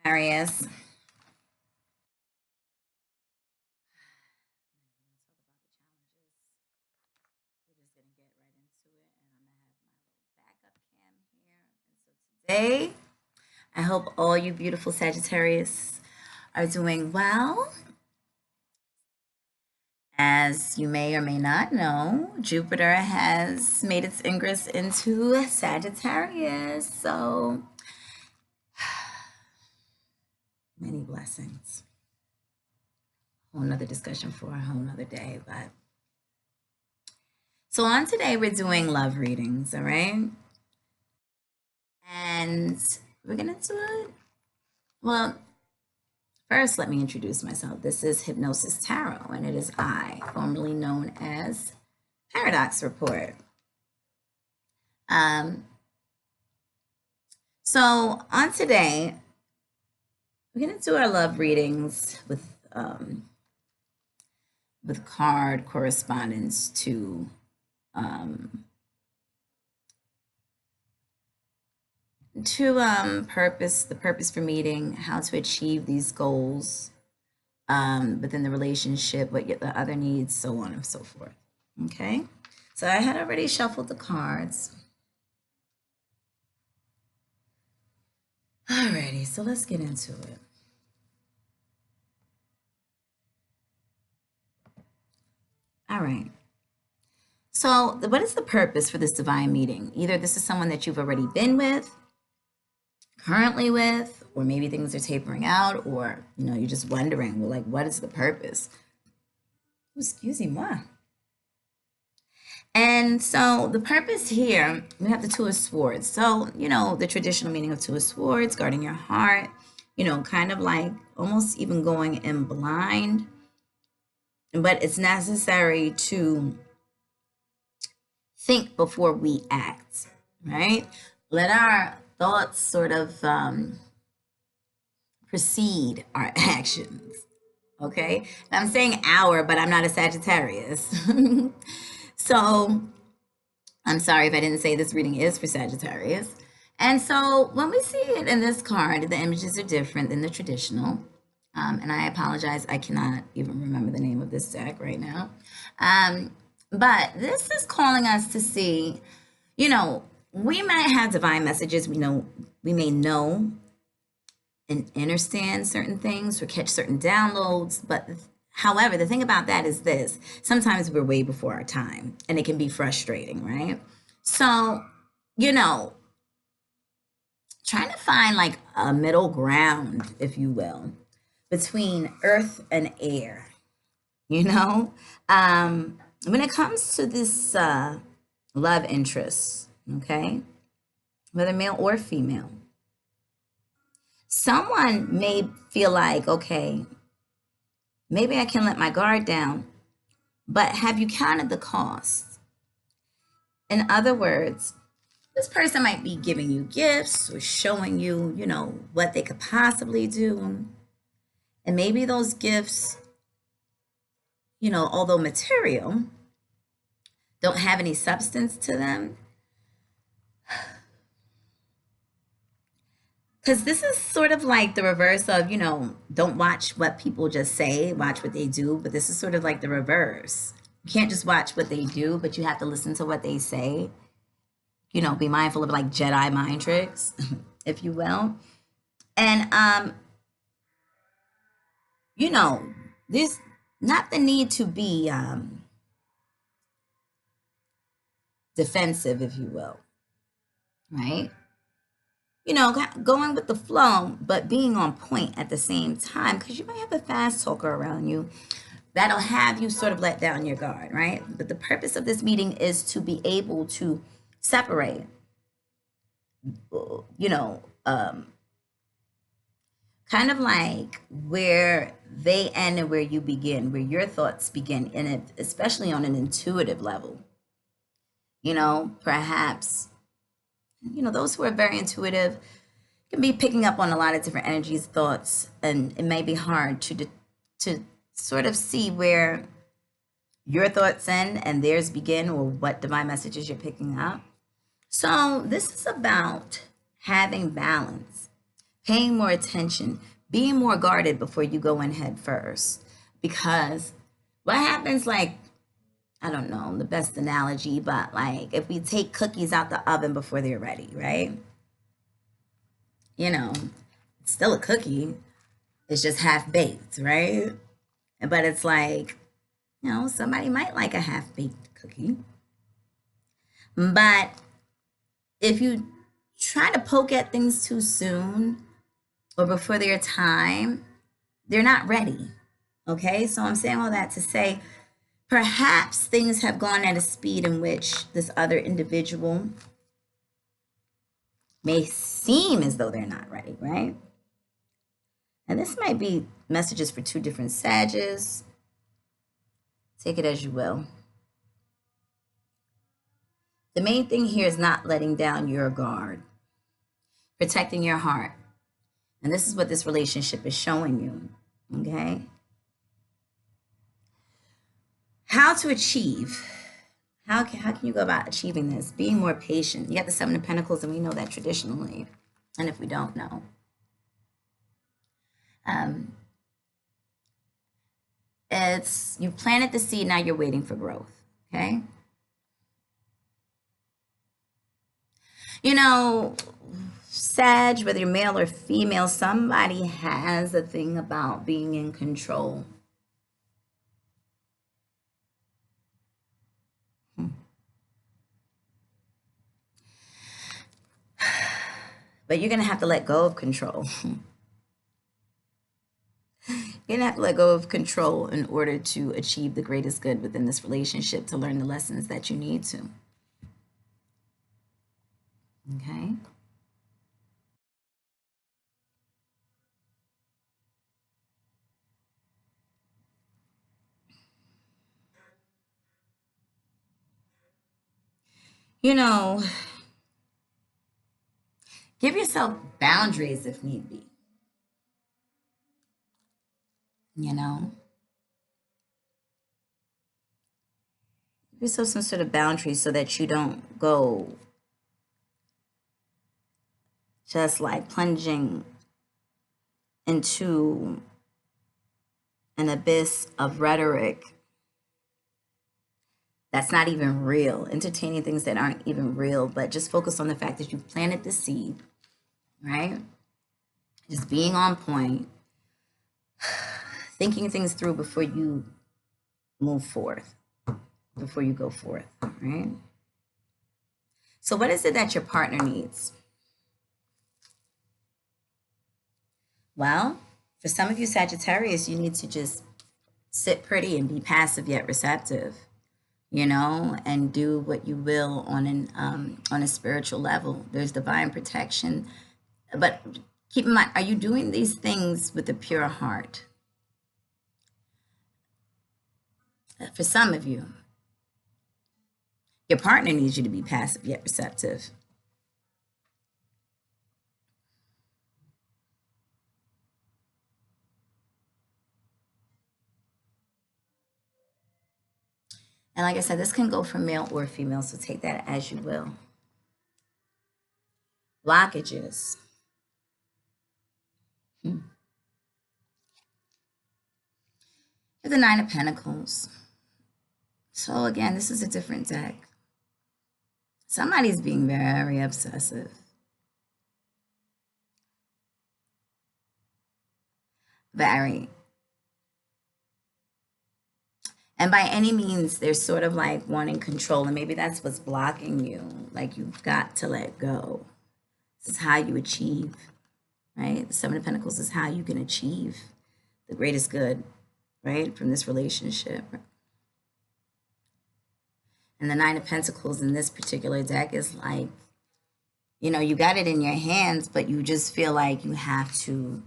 Sagittarius. Today, I hope all you beautiful Sagittarius are doing well. As you may or may not know, Jupiter has made its ingress into Sagittarius. So, many blessings. Whole nother discussion for a whole nother day. But so on today, we're doing love readings, all right? And we're gonna do it. Well, first, let me introduce myself. This is Hypgnosis Tarot, and it is I, formerly known as Paradox Report. So on today, we're gonna do our love readings with card correspondence to the purpose for meeting, how to achieve these goals within the relationship, what the other needs, so on and so forth. Okay, so I had already shuffled the cards. Alrighty, so let's get into it. All right. So what is the purpose for this divine meeting? Either this is someone that you've already been with, currently with, or maybe things are tapering out, or you're just wondering, well, like, what is the purpose? Excuse me. And so the purpose here, we have the Two of Swords. So, the traditional meaning of Two of Swords, guarding your heart, kind of like almost even going in blind. But it's necessary to think before we act, right? Let our thoughts sort of precede our actions, okay? And I'm saying our, but I'm not a Sagittarius. So I'm sorry if I didn't say this reading is for Sagittarius. And so when we see it in this card, the images are different than the traditional. And I apologize, I cannot even remember the name of this deck right now. But this is calling us to see, we might have divine messages. We may know and understand certain things or catch certain downloads. But however, the thing about that is this: sometimes we're way before our time, and it can be frustrating, right? So, trying to find like a middle ground, if you will, between earth and air, when it comes to this love interest, okay, whether male or female, someone may feel like, okay, maybe I can let my guard down, but have you counted the cost? In other words, this person might be giving you gifts or showing you, what they could possibly do. And maybe those gifts, although material, don't have any substance to them. Because this is sort of like the reverse of, don't watch what people just say, watch what they do. But this is sort of like the reverse. You can't just watch what they do, but you have to listen to what they say. Be mindful of like Jedi mind tricks, if you will. And, there's not the need to be defensive, if you will, right? Going with the flow, but being on point at the same time, because you might have a fast talker around you that'll have you sort of let down your guard, right? But the purpose of this meeting is to be able to separate, kind of like where they end and where you begin, where your thoughts begin, and especially on an intuitive level. Perhaps, those who are very intuitive can be picking up on a lot of different energies, thoughts, and it may be hard to sort of see where your thoughts end and theirs begin, or what divine messages you're picking up. So this is about having balance, paying more attention, being more guarded before you go in head first. Because what happens, like, I don't know the best analogy, but like if we take cookies out the oven before they're ready, right? You know, it's still a cookie. It's just half baked, right? But it's like, you know, somebody might like a half baked cookie. But if you try to poke at things too soon or before their time, they're not ready. Okay, so I'm saying all that to say perhaps things have gone at a speed in which this other individual may seem as though they're not ready, right? And this might be messages for two different Sages. Take it as you will. The main thing here is not letting down your guard, protecting your heart. And this is what this relationship is showing you, okay? How to achieve. How can you go about achieving this? Being more patient. You got the Seven of Pentacles, and we know that traditionally. And if we don't know. It's, you planted the seed, now you're waiting for growth, okay? You know, Sag, whether you're male or female, somebody has a thing about being in control. But you're going to have to let go of control. You're going to have to let go of control in order to achieve the greatest good within this relationship, to learn the lessons that you need to. Okay? You know, give yourself boundaries if need be. You know? Give yourself some sort of boundaries so that you don't go just like plunging into an abyss of rhetoric that's not even real, entertaining things that aren't even real, but just focus on the fact that you've planted the seed, right? Just being on point, thinking things through before you move forth, before you go forth, right? So what is it that your partner needs? Well, for some of you Sagittarius, you need to just sit pretty and be passive yet receptive, you know, and do what you will on a spiritual level. There's divine protection, but keep in mind, are you doing these things with a pure heart? For some of you, your partner needs you to be passive yet receptive. And like I said, this can go for male or female, so take that as you will. Blockages. The Nine of Pentacles. So again, this is a different deck. Somebody's being very obsessive. Very. And by any means, they're sort of like wanting control, and maybe that's what's blocking you. Like, you've got to let go. This is how you achieve, right? The Seven of Pentacles is how you can achieve the greatest good, right, from this relationship. And the Nine of Pentacles in this particular deck is like, you know, you got it in your hands, but you just feel like you have to.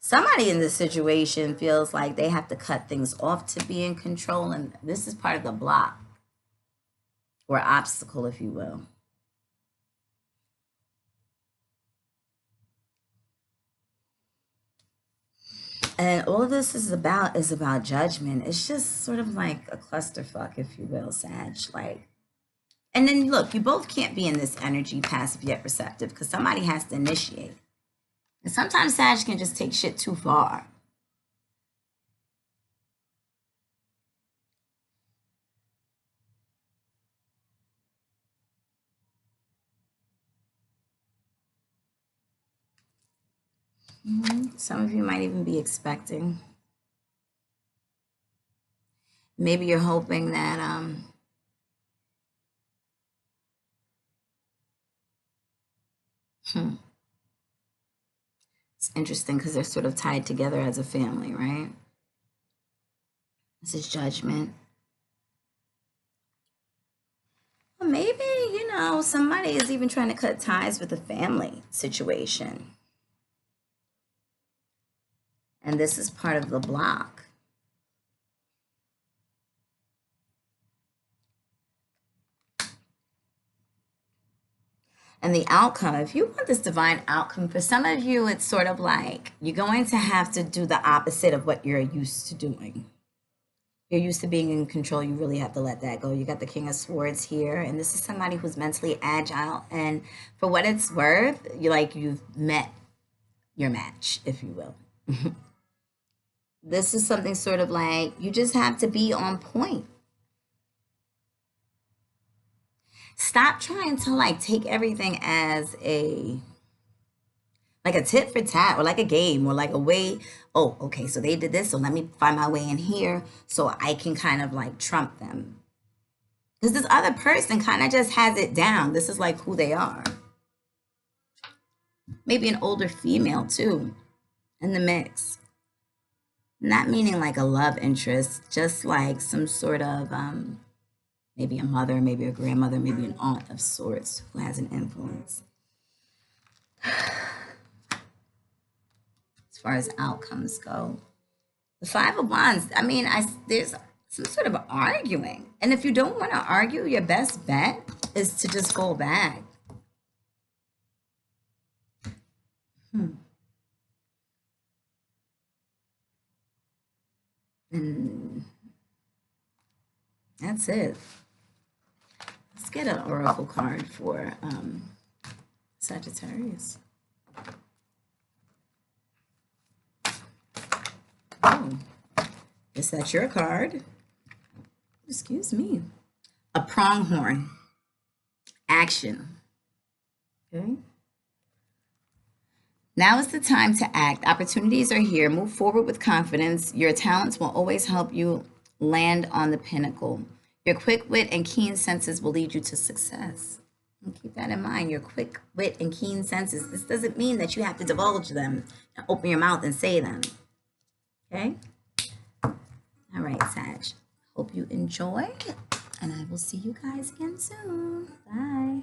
Somebody in this situation feels like they have to cut things off to be in control, and this is part of the block or obstacle, if you will. And all this is about judgment. It's just sort of like a clusterfuck, if you will, Sag. Like, And then look, you both can't be in this energy passive yet receptive because somebody has to initiate. And sometimes Sag can just take shit too far. Some of you might even be expecting. Maybe you're hoping that it's interesting because they're sort of tied together as a family, right? This is Judgment. Well, maybe, you know, somebody is even trying to cut ties with a family situation. And this is part of the block. And the outcome, if you want this divine outcome, for some of you, it's sort of like you're going to have to do the opposite of what you're used to doing. You're used to being in control. You really have to let that go. You got the King of Swords here. And this is somebody who's mentally agile. And for what it's worth, you've met your match, if you will. This is something sort of like you just have to be on point. Stop trying to like take everything as a tit for tat or like a game or like a way, oh, okay, so they did this, so let me find my way in here so I can kind of like trump them. Because this other person kind of just has it down. This is like who they are. Maybe an older female too in the mix. Not meaning like a love interest, just like some sort of maybe a mother, maybe a grandmother, maybe an aunt of sorts who has an influence. As far as outcomes go, the Five of Wands, I mean, there's some sort of arguing. And if you don't want to argue, your best bet is to just go back. And that's it. Let's get an oracle card for Sagittarius. Oh, is that your card? Excuse me. A pronghorn. Action. Okay. Now is the time to act. Opportunities are here. Move forward with confidence. Your talents will always help you land on the pinnacle. Your quick wit and keen senses will lead you to success. And keep that in mind. Your quick wit and keen senses. This doesn't mean that you have to divulge them. Open your mouth and say them. Okay? All right, Sag. Hope you enjoy. And I will see you guys again soon. Bye.